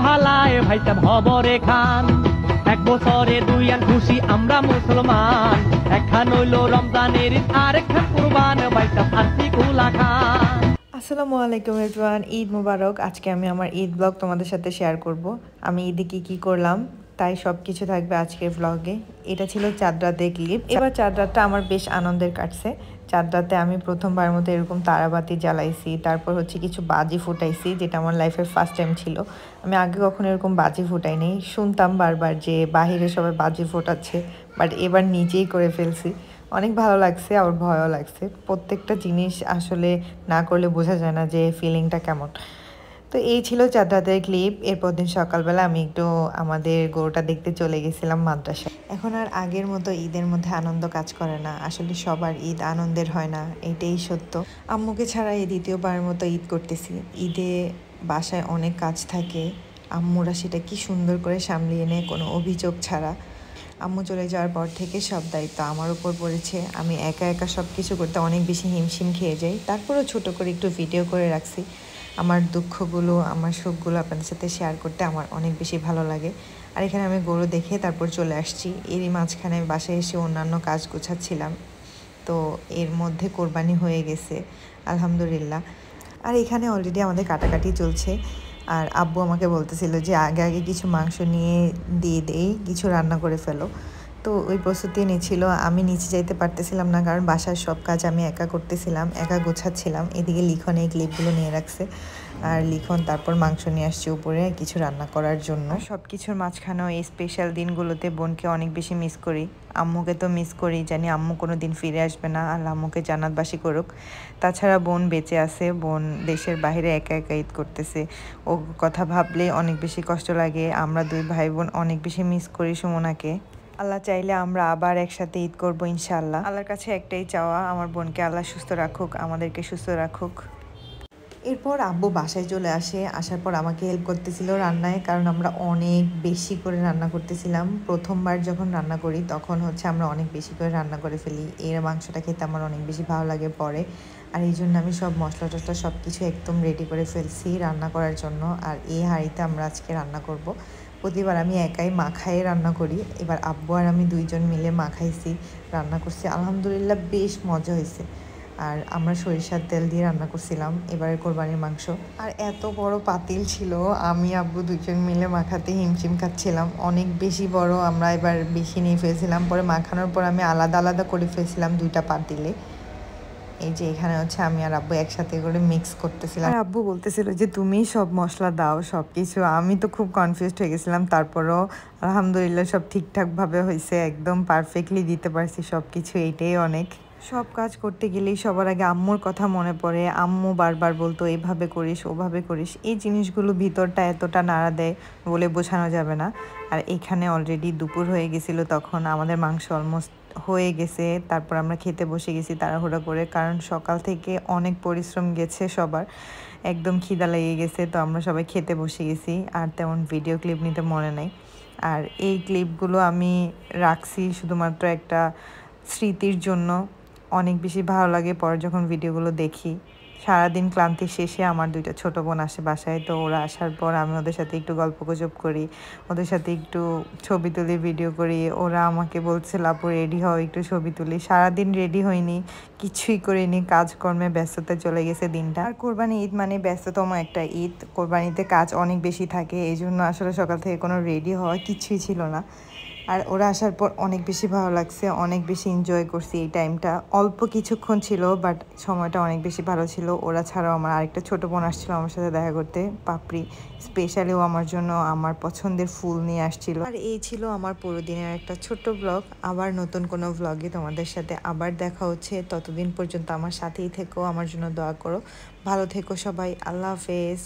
হালায় ভাইতাম হবরে খান এক বছরে দুই আন খুশি আমরা মুসলমান একখান হইল রমজানের ঈদ আর একখান কুরবান ভাইতাম আতিকুল্লাহ খান। আসসালামু আলাইকুম এভরিওয়ান, ঈদ মুবারক। আজকে আমি আমার ঈদ ব্লগ তোমাদের সাথে শেয়ার করব। আমি ঈদে কি করলাম তাই সব কিছু থাকবে আজকের ব্লগে। এটা ছিল চাঁদ রাতের ক্লিপ। এবার চাঁদ রাতটা আমার বেশ আনন্দের কাটছে। চাঁদ রাতে আমি প্রথমবার মতো এরকম তারাবাতি জ্বালাইছি, তারপর হচ্ছে কিছু বাজি ফুটাইছি, যেটা আমার লাইফের ফার্স্ট টাইম ছিল। আমি আগে কখনো এরকম বাজি ফুটাইনি, শুনতাম বারবার যে বাহিরে সবাই বাজি ফোটাচ্ছে, বাট এবার নিজেই করে ফেলছি। অনেক ভালো লাগছে, আবার ভয়ও লাগছে। প্রত্যেকটা জিনিস আসলে না করলে বোঝা যায় না যে ফিলিংটা কেমন। তো এই ছিল চাঁদ রাতের ক্লিপ। এরপর দিন সকালবেলা আমি একটু আমাদের গরুটা দেখতে চলে গেছিলাম মাদ্রাসায়। এখন আর আগের মতো ঈদের মধ্যে আনন্দ কাজ করে না। আসলে সবার ঈদ আনন্দের হয় না, এটাই সত্য। আম্মুকে ছাড়া এই দ্বিতীয়বারের মতো ঈদ করতেছি। ঈদে বাসায় অনেক কাজ থাকে, আম্মুরা সেটা কি সুন্দর করে সামলিয়ে নেয় কোনো অভিযোগ ছাড়া। আম্মু চলে যাওয়ার পর থেকে সব দায়িত্ব আমার উপর পড়েছে। আমি একা একা সব কিছু করতে অনেক বেশি হিমশিম খেয়ে যাই। তারপরেও ছোট করে একটু ভিডিও করে রাখছি। আমার দুঃখগুলো, আমার সুখগুলো আপনাদের সাথে শেয়ার করতে আমার অনেক বেশি ভালো লাগে। আর এখানে আমি গরু দেখে তারপর চলে আসছি। এরই মাঝখানে বাসায় এসে অন্যান্য কাজ গোছাচ্ছিলাম। তো এর মধ্যে কোরবানি হয়ে গেছে আলহামদুলিল্লাহ। আর এখানে অলরেডি আমাদের কাটাকাটি চলছে। আর আব্বু আমাকে বলতেছিল যে আগে আগে কিছু মাংস নিয়ে দিয়ে দেই, কিছু রান্না করে ফেলো। তো ওই প্রস্তুতি নিচ্ছিল। আমি নিচে যাইতে পারতেছিলাম না, কারণ বাসার সব কাজ আমি একা করতেছিলাম, একা গোছাচ্ছিলাম। এদিকে লিখন এই ক্লিপগুলো নিয়ে রাখছে, আর লিখন তারপর মাংস নিয়ে আসছে উপরে কিছু রান্না করার জন্য। সব কিছুর মাঝখানেও এই স্পেশাল দিনগুলোতে বোনকে অনেক বেশি মিস করি। আম্মুকে তো মিস করি, জানি আম্মু কোনো দিন ফিরে আসবে না, আর আম্মুকে জান্নাতবাসী করুক। তাছাড়া বোন বেঁচে আছে, বোন দেশের বাইরে একা একা ঈদ করতেছে। ও কথা ভাবলে অনেক বেশি কষ্ট লাগে। আমরা দুই ভাই বোন অনেক বেশি মিস করি সুমনাকে। আল্লাহ চাইলে আমরা আবার একসাথে ঈদ করবো ইনশাআল্লাহ। আল্লাহর কাছে একটাই চাওয়া, আমার বোনকে আল্লাহ সুস্থ রাখুক, আমাদেরকে সুস্থ রাখুক। এরপর আব্বু বাসায় চলে আসে। আসার পর আমাকে হেল্প করতেছিল রান্নায়, কারণ আমরা অনেক বেশি করে রান্না করতেছিলাম। প্রথমবার যখন রান্না করি তখন হচ্ছে আমরা অনেক বেশি করে রান্না করে ফেলি। এর মাংসটা খেতে আমার অনেক বেশি ভালো লাগে পরে। আর এই জন্য আমি সব মশলা টশলা সব কিছু একদম রেডি করে ফেলছি রান্না করার জন্য। আর এই হাঁড়িতে আমরা আজকে রান্না করব। প্রতিবার আমি একাই মাখাই রান্না করি, এবার আব্বু আর আমি দুইজন মিলে মাখাইছি, রান্না করছি। আলহামদুলিল্লাহ বেশ মজা হয়েছে। আর আমরা সরিষার তেল দিয়ে রান্না করছিলাম এবারে কোরবানির মাংস। আর এত বড় পাতিল ছিল, আমি আব্বু দুজন মিলে মাখাতে হিমশিম খাচ্ছিলাম। অনেক বেশি বড়, আমরা এবার বেশি নিয়ে ফেলছিলাম। পরে মাখানোর পর আমি আলাদা আলাদা করে ফেলছিলাম দুইটা পাতিলে। এই যে এখানে হচ্ছে আমি আর আব্বু একসাথে করে মিক্স করতেছিলাম। আর আব্বু বলতেছিল যে তুমি সব মশলা দাও সব কিছু। আমি তো খুব কনফিউজড হয়ে গেছিলাম, তারপরও আলহামদুলিল্লাহ সব ঠিকঠাকভাবে হয়েছে, একদম পারফেক্টলি দিতে পারছি সব কিছু, এইটাই অনেক। সব কাজ করতে গেলেই সবার আগে আম্মুর কথা মনে পড়ে। আম্মু বারবার বলতো এইভাবে করিস ওভাবে করিস। এই জিনিসগুলো ভিতরটা এতটা নাড়া দেয় বলে বোঝানো যাবে না। আর এখানে অলরেডি দুপুর হয়ে গেছিলো, তখন আমাদের মাংস অলমোস্ট হয়ে গেছে। তারপর আমরা খেতে বসে গেছি তাড়াহুড়া করে, কারণ সকাল থেকে অনেক পরিশ্রম গেছে সবার, একদম খিদা লেগে গেছে। তো আমরা সবাই খেতে বসে গেছি, আর তেমন ভিডিও ক্লিপ নিতে মনে নেই। আর এই ক্লিপগুলো আমি রাখছি শুধুমাত্র একটা স্মৃতির জন্য। অনেক বেশি ভালো লাগে পরে যখন ভিডিওগুলো দেখি। সারাদিন ক্লান্তি শেষে আমার দুইটা ছোট বোন আসে বাসায়, তো ওরা আসার পর আমি ওদের সাথে একটু গল্পগুজব করি, ওদের সাথে একটু ছবি তুলি, ভিডিও করি। ওরা আমাকে বলছিল আপু রেডি হও, একটু ছবি তুলি। সারাদিন রেডি হইনি, কিছুই করিনি, কাজকর্মে ব্যস্ততা চলে গেছে দিনটা। আর কোরবানি ঈদ মানে ব্যস্ততম একটা ঈদ, কোরবানিতে কাজ অনেক বেশি থাকে, এই জন্য আসলে সকাল থেকে কোনো রেডি হওয়া কিছুই ছিল না। আর ওরা আসার পর অনেক বেশি ভালো লাগছে, অনেক বেশি এনজয় করছি এই টাইমটা। অল্প কিছুক্ষণ ছিল, বাট সময়টা অনেক বেশি ভালো ছিল। ওরা ছাড়াও আমার আরেকটা ছোটো বোন আসছিল আমার সাথে দেখা করতে, পাপড়ি। স্পেশালিও আমার জন্য আমার পছন্দের ফুল নিয়ে আসছিল। আর এই ছিল আমার পুরো দিনের একটা ছোট্ট ব্লগ। আবার নতুন কোনো ব্লগে তোমাদের সাথে আবার দেখা হচ্ছে। ততদিন পর্যন্ত আমার সাথেই থেকো, আমার জন্য দোয়া করো। ভালো থেকো সবাই, আল্লাহ হাফেজ।